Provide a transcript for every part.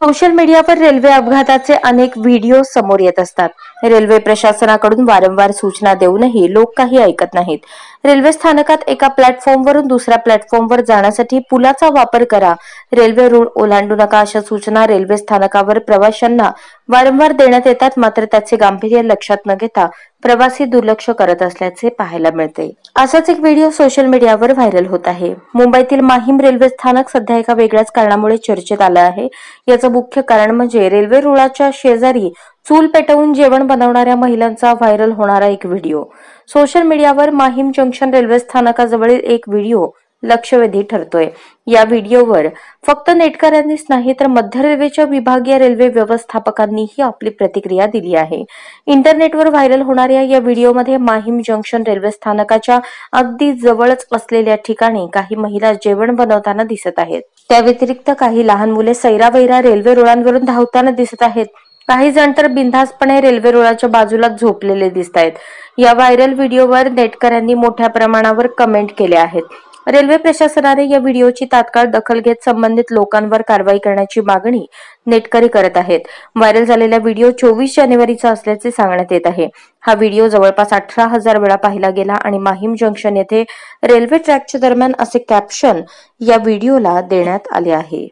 Social मीडियावर railway अपघाताचे अनेक व्हिडिओ समोर येत असतात. रेल्वे प्रशासनाकडून वारंवार सूचना देऊनही लोक काही ऐकत नाहीत. रेल्वे स्थानकात एका प्लॅटफॉर्मवरून दुसऱ्या प्लॅटफॉर्मवर जाण्यासाठी पुलाचा वापर करा, रेल्वे रूळ ओलांडू नका अशा सूचना रेल्वे स्थानकावर प्रवाशांना वारंवार देण्यात येतात. मात्र त्याचे गांभीर्य लक्षात न घेता प्रवासी दुर्लक्ष करत असल्याचे पाहायला मिळते. असाच एक व्हिडिओ सोशल मीडियावर व्हायरल होत आहे. मुंबईतील माहीम रेल्वे स्थानक सध्या एका वेगळ्याच कारणामुळे चर्चेत आलं आहे. याचं मुख्य कारण म्हणजे रेल्वे रुळाच्या शेजारी चूल पेटवून जेवण बनवणाऱ्या महिलांचा व्हायरल होणारा एक व्हिडिओ. सोशल मीडियावर माहीम जंक्शन रेल्वे स्थानकाजवळील एक व्हिडिओ लक्षवेधी ठरतोय. या व्हिडिओवर फक्त नेटकऱ्यांनीच नाही तर मध्य रेल्वेच्या विभागीय रेल्वे व्यवस्थापकांनीही आपली प्रतिक्रिया दिली आहे. इंटरनेटवर व्हायरल होणाऱ्या या व्हिडिओमध्ये माहीम जंक्शन रेल्वे स्थानकाच्या अगदी जवळच असलेल्या ठिकाणी काही महिला जेवण बनवताना दिसत आहेत. त्या व्यतिरिक्त काही लहान मुले सैरावैरा रेल्वे रुळांवरून धावताना दिसत आहेत. काही जण तर बिनधास्तपणे रेल्वे रुळाच्या बाजूला झोपलेले दिसत आहेत. या व्हायरल व्हिडिओवर नेटकऱ्यांनी मोठ्या प्रमाणावर कमेंट केल्या आहेत. रेल्वे प्रशासनाने या व्हिडिओची तात्काळ दखल घेत संबंधित लोकांवर कारवाई करण्याची मागणी नेटकरी करत आहेत. व्हायरल झालेला व्हिडिओ 24 जानेवारीचा असल्याचे सांगण्यात येत आहे. हा व्हिडिओ जवळपास 18,000 वेळा पाहिला गेला आणि माहीम जंक्शन येथे रेल्वे ट्रॅकच्या दरम्यान असे कॅप्शन या व्हिडिओला देण्यात आले आहे.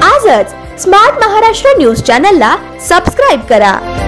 आजच स्मार्ट महाराष्ट्र न्यूज चॅनलला सबस्क्राइब करा.